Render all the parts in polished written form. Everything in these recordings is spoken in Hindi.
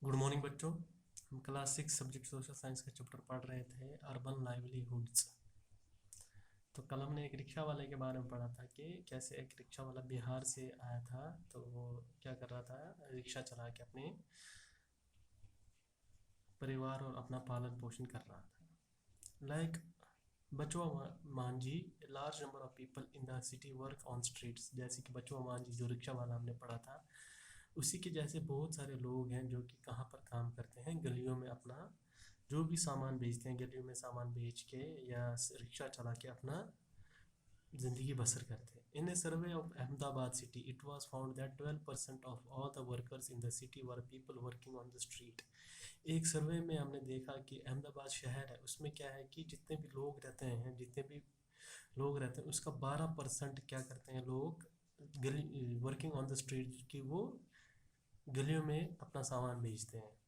गुड मॉर्निंग बच्चों। हम क्लास 6 सब्जेक्ट सोशल साइंस का चैप्टर पढ़ रहे थे अर्बन लाइवलीहुड्स। तो कल हमने एक रिक्शा वाले के बारे में पढ़ा था कि कैसे एक रिक्शा वाला बिहार से आया था। तो वो क्या कर रहा था, रिक्शा चला के अपने परिवार और अपना पालन पोषण कर रहा था। लाइक बचवा Manjhi, large number of people in the city work on streets. जैसे कि बचवा मांझी जो रिक्शा वाला हमने पढ़ा था, उसी के जैसे बहुत सारे लोग हैं जो कि कहाँ पर काम करते हैं, गलियों में अपना जो भी सामान बेचते हैं, गलियों में सामान बेच के या रिक्शा चला के अपना ज़िंदगी बसर करते हैं। In a survey of Ahmedabad city it was found that 12% of all the workers in the city were people working on the street. एक सर्वे में हमने देखा कि अहमदाबाद शहर है, उसमें क्या है कि जितने भी लोग रहते हैं, जितने भी लोग रहते हैं उसका 12% क्या करते हैं लोग, गली वर्किंग ऑन द स्ट्रीट, कि वो गलियों में अपना सामान बेचते हैं,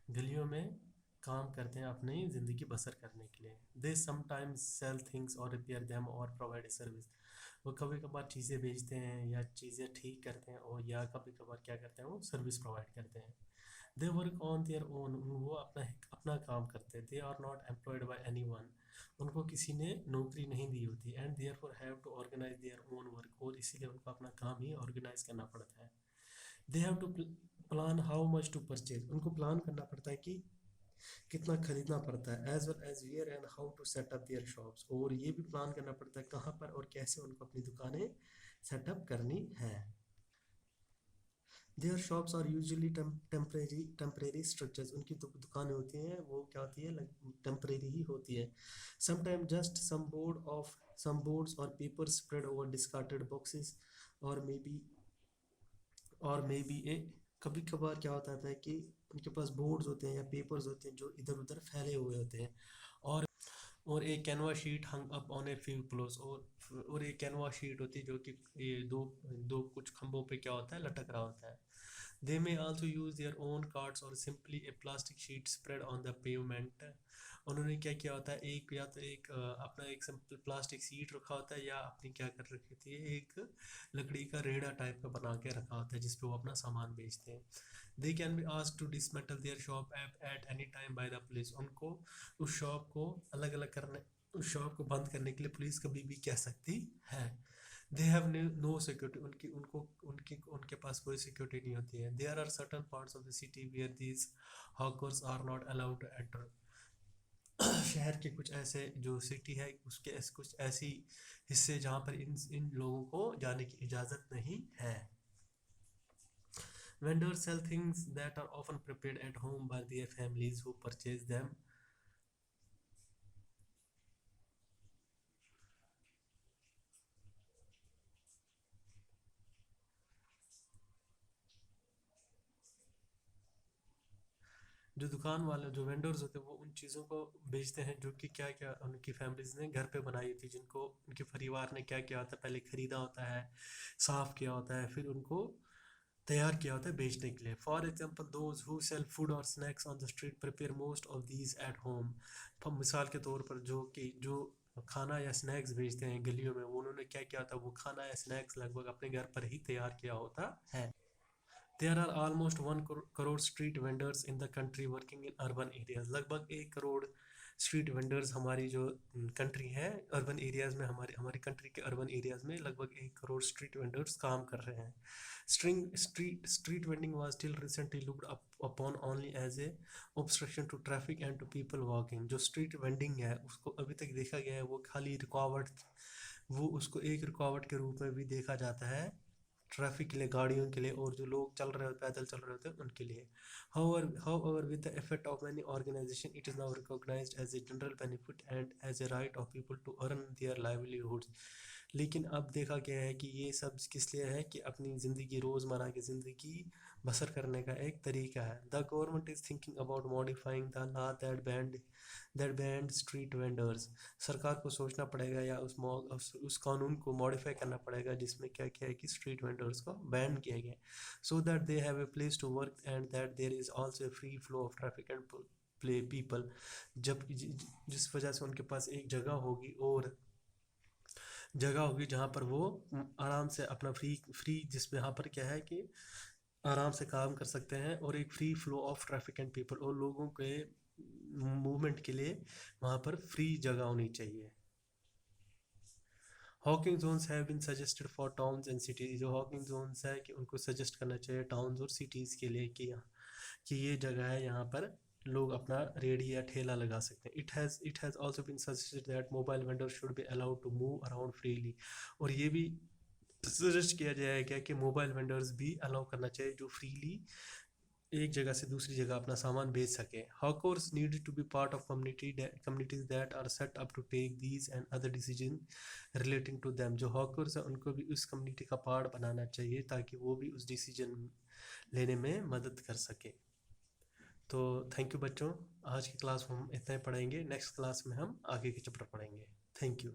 गलियों में काम करते हैं अपनी ज़िंदगी बसर करने के लिए। दे समटाइम्स सेल थिंग्स और रिपेयर देम और प्रोवाइड सर्विस। वो कभी कभार चीज़ें बेचते हैं या चीज़ें ठीक करते हैं, और या कभी कभार क्या करते हैं, वो सर्विस प्रोवाइड करते हैं। They work on their own, वो अपना अपना काम करते हैं। They are not employed by anyone, उनको किसी ने नौकरी नहीं दी होती। And therefore have to organise their own work, और इसीलिए उनको अपना काम ही ऑर्गेनाइज करना पड़ता है। They have to plan how much to purchase, उनको प्लान करना पड़ता है कि कितना खरीदना पड़ता है। As well as where and how to set up their shops, और ये भी प्लान करना पड़ता है कहाँ पर और कैसे उनको अपनी दुकानें सेटअप करनी है। Their shops are usually temporary structures, उनकी दुकानें होती हैं वो क्या होती है, टेम्परेरी ही होती है। समटाइम जस्ट सम बोर्ड्स और पेपर स्प्रेड ओवर डिस्कार्टेड बॉक्सेस, और मे बी ए, कभी कभार क्या होता है कि उनके पास बोर्ड्स होते हैं या पेपर्स होते हैं जो इधर उधर फैले हुए होते हैं। और और एक Canva sheet hung up on a few close, और एक कैनवा शीट होती है जो कि ये दो दो कुछ खंभों पे क्या होता है, लटक रहा होता है। They may also use their own cards और simply a plastic sheet spread on the pavement. उन्होंने क्या किया होता है, एक या तो एक अपना एक सिंपल प्लास्टिक सीट रखा होता है, या अपनी क्या कर रखी होती है, एक लकड़ी का रेड़ा टाइप का बना के रखा होता है जिसपे वो अपना सामान बेचते हैं। They can be asked to dismantle their shop at any time by the police, उनको उस शॉप को अलग अलग करने, उस शॉप को बंद करने के लिए पुलिस कभी भी कह सकती है। दे हैव नो सिक्योरिटी, उनकी उनको उनकी उनके पास कोई सिक्योरिटी नहीं होती है। There are certain parts of the city where these hawkers are not allowed to enter. शहर के कुछ ऐसे जो सिटी है उसके कुछ ऐसी हिस्से जहाँ पर इन इन लोगों को जाने की इजाज़त नहीं है। Vendors sell things that are often prepared at home by their families who purchase them. जो दुकान वाले जो वेंडर्स होते हैं वो उन चीज़ों को बेचते हैं जो कि क्या क्या उनकी फैमिलीज ने घर पे बनाई थी, जिनको उनके परिवार ने क्या किया होता है, पहले खरीदा होता है, साफ किया होता है, फिर उनको तैयार किया होता है बेचने के लिए। For example those who sell food और snacks on the street prepare most of these at home. मिसाल के तौर पर जो खाना या स्नैक्स बेचते हैं गलियों में, वो उन्होंने क्या किया होता है, वो खाना या स्नैक्स लगभग अपने घर पर ही तैयार किया होता है। There are almost 1 crore street vendors in the country working in urban areas. लगभग 1 करोड़ स्ट्रीट वेंडर्स हमारी जो कंट्री है, अर्बन एरियाज में, हमारी हमारी कंट्री के अर्बन एरियाज में लगभग 1 करोड़ स्ट्रीट वेंडर्स काम कर रहे हैं। Street vending was till recently looked upon only as a obstruction to traffic and to people walking. जो स्ट्रीट वेंडिंग है उसको अभी तक देखा गया है वो खाली रुकावट, वो उसको एक रुकावट के रूप में भी देखा जाता है ट्रैफिक के लिए, गाड़ियों के लिए, और जो लोग चल रहे होते पैदल चल रहे होते हैं उनके लिए। However, with the effect of many organizations, it is now recognized as a general benefit and as a right of people to earn their livelihoods. लेकिन अब देखा गया है कि ये सब किस लिए है, कि अपनी ज़िंदगी, रोज़मर्रा की ज़िंदगी बसर करने का एक तरीका है। The government is thinking about modifying the law that band street vendors. सरकार को सोचना पड़ेगा या उस कानून को मॉडिफाई करना पड़ेगा जिसमें क्या क्या है कि स्ट्रीट वेंडर्स को बैन किया गया, so that they have a place to work and that there is also a free flow of traffic and play people. जब जिस वजह से उनके पास एक जगह होगी जहाँ पर वो आराम से अपना फ्री फ्री जिस यहाँ पर क्या है कि आराम से काम कर सकते हैं, और एक free flow of traffic and people, और लोगों के मूवमेंट के लिए वहाँ पर फ्री जगह होनी चाहिए। Hawking zones have been suggested for towns and cities, जो हॉकिंग जोन्स है कि उनको सजेस्ट करना चाहिए टाउन्स और सिटीज़ के लिए कि यहाँ कि ये जगह है, यहाँ पर लोग अपना रेडी या ठेला लगा सकते हैं। It has also been suggested that mobile vendor should be allowed to move around freely, और ये भी सजेस्ट किया जाएगा कि मोबाइल वेंडर्स भी अलाउ करना चाहिए जो फ्रीली एक जगह से दूसरी जगह अपना सामान भेज सके। Hawkers need to be part of communities that are set up to take these and other decision relating to them, जो हॉकर्स हैं उनको भी उस कम्युनिटी का पार्ट बनाना चाहिए ताकि वो भी उस डिसीजन लेने में मदद कर सके। तो थैंक यू बच्चों, आज की क्लास में हम इतना ही पढ़ेंगे, नेक्स्ट क्लास में हम आगे के चैप्टर पढ़ेंगे। Thank you.